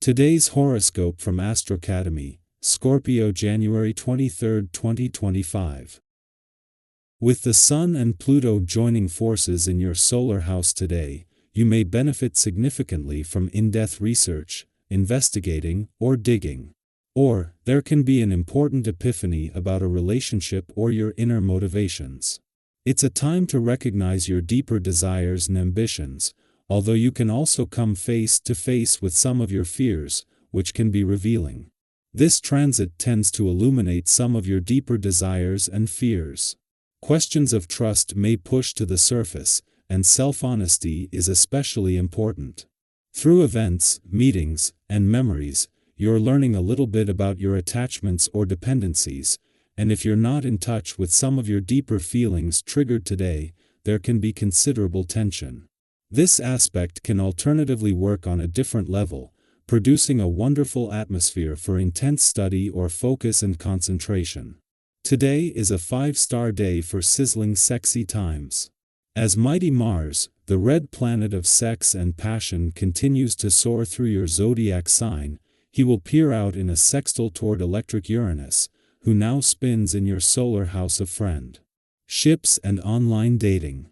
Today's horoscope from Astrocademy, Scorpio January 23, 2025. With the Sun and Pluto joining forces in your solar house today, you may benefit significantly from in-depth research, investigating, or digging. Or, there can be an important epiphany about a relationship or your inner motivations. It's a time to recognize your deeper desires and ambitions, although you can also come face to face with some of your fears, which can be revealing. This transit tends to illuminate some of your deeper desires and fears. Questions of trust may push to the surface, and self-honesty is especially important. Through events, meetings, and memories, you're learning a little bit about your attachments or dependencies, and if you're not in touch with some of your deeper feelings triggered today, there can be considerable tension. This aspect can alternatively work on a different level, producing a wonderful atmosphere for intense study or focus and concentration. Today is a 5-star day for sizzling sexy times. As mighty Mars, the red planet of sex and passion, continues to soar through your zodiac sign, he will peer out in a sextile toward electric Uranus, who now spins in your solar house of friendships and online dating.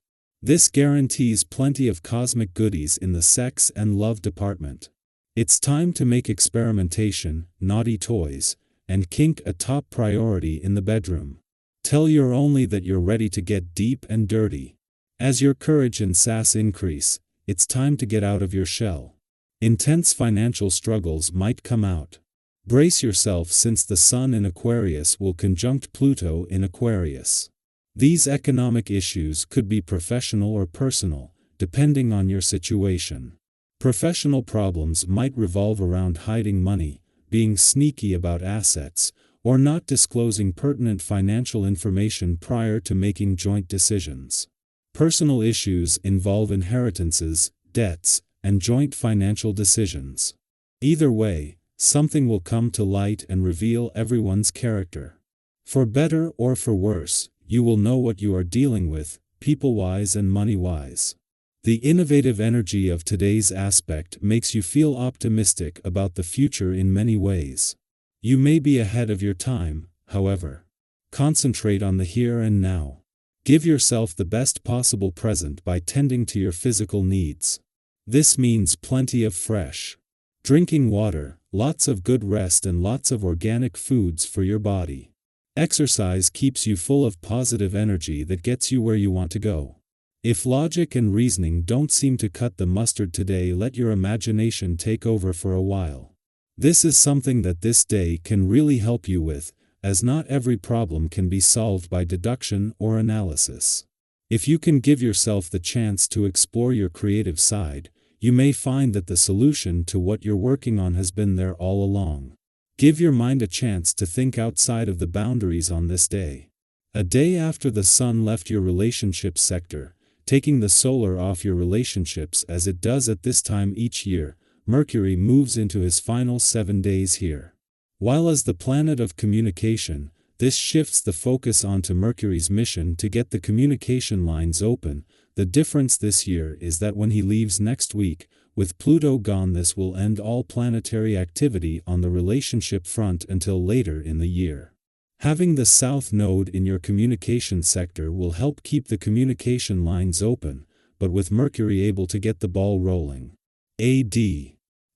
This guarantees plenty of cosmic goodies in the sex and love department. It's time to make experimentation, naughty toys, and kink a top priority in the bedroom. Tell your only that you're ready to get deep and dirty. As your courage and sass increase, it's time to get out of your shell. Intense financial struggles might come out. Brace yourself, since the Sun in Aquarius will conjunct Pluto in Aquarius. These economic issues could be professional or personal, depending on your situation. Professional problems might revolve around hiding money, being sneaky about assets, or not disclosing pertinent financial information prior to making joint decisions. Personal issues involve inheritances, debts, and joint financial decisions. Either way, something will come to light and reveal everyone's character. For better or for worse, you will know what you are dealing with, people-wise and money-wise. The innovative energy of today's aspect makes you feel optimistic about the future in many ways. You may be ahead of your time, however. Concentrate on the here and now. Give yourself the best possible present by tending to your physical needs. This means plenty of fresh drinking water, lots of good rest, and lots of organic foods for your body. Exercise keeps you full of positive energy that gets you where you want to go. If logic and reasoning don't seem to cut the mustard today, let your imagination take over for a while. This is something that this day can really help you with, as not every problem can be solved by deduction or analysis. If you can give yourself the chance to explore your creative side, you may find that the solution to what you're working on has been there all along. Give your mind a chance to think outside of the boundaries on this day. A day after the Sun left your relationship sector, taking the solar off your relationships as it does at this time each year, Mercury moves into his final 7 days here. While as the planet of communication, this shifts the focus onto Mercury's mission to get the communication lines open. The difference this year is that when he leaves next week, with Pluto gone, this will end all planetary activity on the relationship front until later in the year. Having the South Node in your communication sector will help keep the communication lines open, but with Mercury able to get the ball rolling.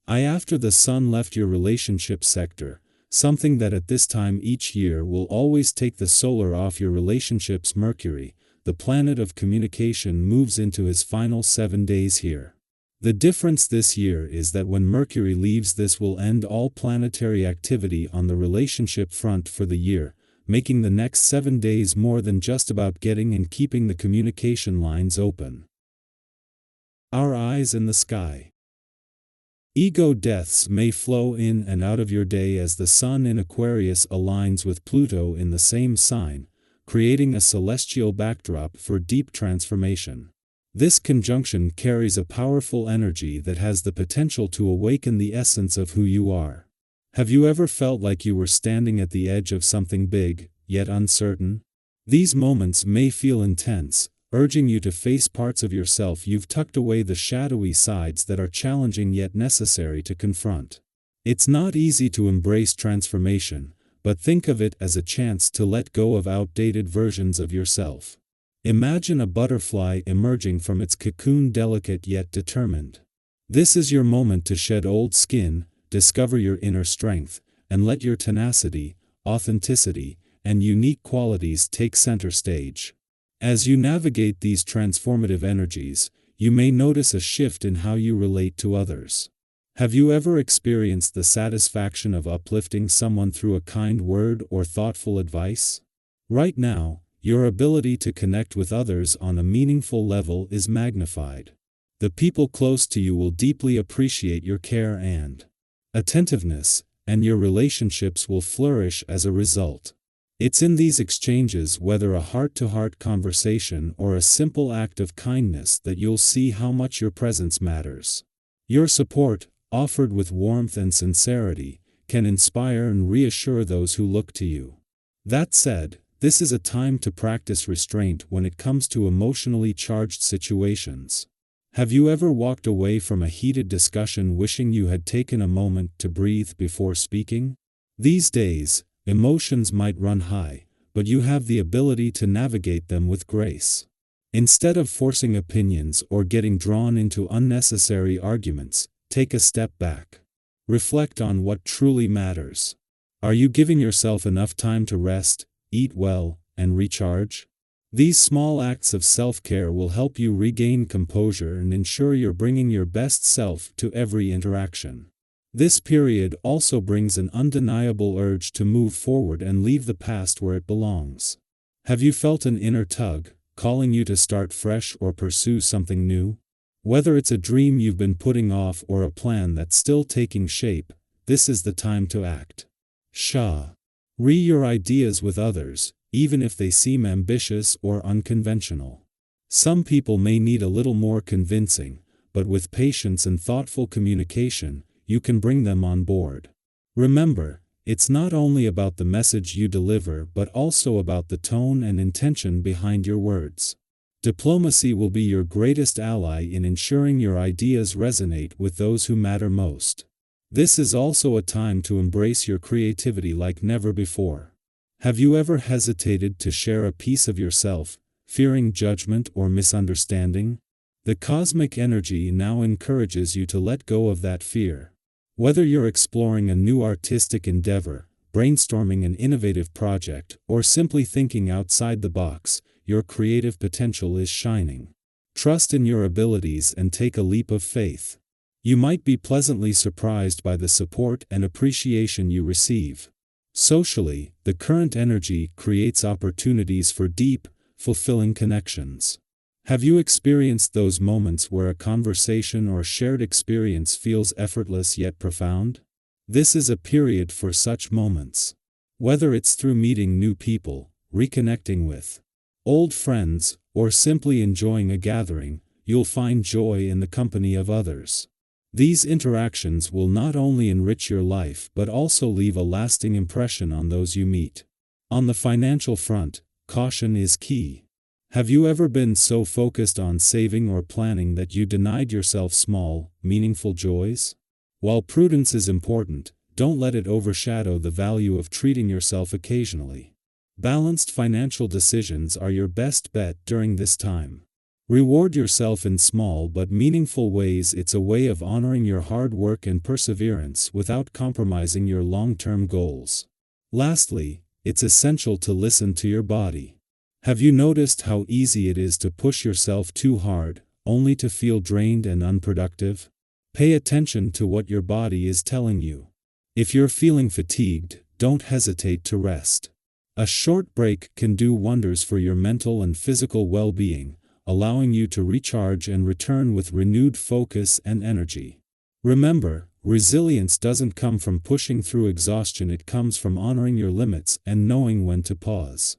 After the Sun left your relationship sector, something that at this time each year will always take the solar off your relationships, Mercury, the planet of communication, moves into his final 7 days here. The difference this year is that when Mercury leaves, this will end all planetary activity on the relationship front for the year, making the next 7 days more than just about getting and keeping the communication lines open. Our eyes in the sky. Ego deaths may flow in and out of your day as the Sun in Aquarius aligns with Pluto in the same sign, creating a celestial backdrop for deep transformation. This conjunction carries a powerful energy that has the potential to awaken the essence of who you are. Have you ever felt like you were standing at the edge of something big, yet uncertain? These moments may feel intense, urging you to face parts of yourself you've tucked away, the shadowy sides that are challenging yet necessary to confront. It's not easy to embrace transformation, but think of it as a chance to let go of outdated versions of yourself. Imagine a butterfly emerging from its cocoon, delicate yet determined. This is your moment to shed old skin, discover your inner strength, and let your tenacity, authenticity, and unique qualities take center stage. As you navigate these transformative energies, you may notice a shift in how you relate to others. Have you ever experienced the satisfaction of uplifting someone through a kind word or thoughtful advice? Right now, your ability to connect with others on a meaningful level is magnified. The people close to you will deeply appreciate your care and attentiveness, and your relationships will flourish as a result. It's in these exchanges, whether a heart-to-heart conversation or a simple act of kindness, that you'll see how much your presence matters. Your support, offered with warmth and sincerity, can inspire and reassure those who look to you. That said, this is a time to practice restraint when it comes to emotionally charged situations. Have you ever walked away from a heated discussion wishing you had taken a moment to breathe before speaking? These days, emotions might run high, but you have the ability to navigate them with grace. Instead of forcing opinions or getting drawn into unnecessary arguments, take a step back. Reflect on what truly matters. Are you giving yourself enough time to rest, eat well, and recharge? These small acts of self-care will help you regain composure and ensure you're bringing your best self to every interaction. This period also brings an undeniable urge to move forward and leave the past where it belongs. Have you felt an inner tug, calling you to start fresh or pursue something new? Whether it's a dream you've been putting off or a plan that's still taking shape, this is the time to act. Share your ideas with others, even if they seem ambitious or unconventional. Some people may need a little more convincing, but with patience and thoughtful communication, you can bring them on board. Remember, it's not only about the message you deliver but also about the tone and intention behind your words. Diplomacy will be your greatest ally in ensuring your ideas resonate with those who matter most. This is also a time to embrace your creativity like never before. Have you ever hesitated to share a piece of yourself, fearing judgment or misunderstanding? The cosmic energy now encourages you to let go of that fear. Whether you're exploring a new artistic endeavor, brainstorming an innovative project, or simply thinking outside the box, your creative potential is shining. Trust in your abilities and take a leap of faith. You might be pleasantly surprised by the support and appreciation you receive. Socially, the current energy creates opportunities for deep, fulfilling connections. Have you experienced those moments where a conversation or shared experience feels effortless yet profound? This is a period for such moments. Whether it's through meeting new people, reconnecting with old friends, or simply enjoying a gathering, you'll find joy in the company of others. These interactions will not only enrich your life but also leave a lasting impression on those you meet. On the financial front, caution is key. Have you ever been so focused on saving or planning that you denied yourself small, meaningful joys? While prudence is important, don't let it overshadow the value of treating yourself occasionally. Balanced financial decisions are your best bet during this time. Reward yourself in small but meaningful ways. It's a way of honoring your hard work and perseverance without compromising your long-term goals. Lastly, it's essential to listen to your body. Have you noticed how easy it is to push yourself too hard, only to feel drained and unproductive? Pay attention to what your body is telling you. If you're feeling fatigued, don't hesitate to rest. A short break can do wonders for your mental and physical well-being, allowing you to recharge and return with renewed focus and energy. Remember, resilience doesn't come from pushing through exhaustion. It comes from honoring your limits and knowing when to pause.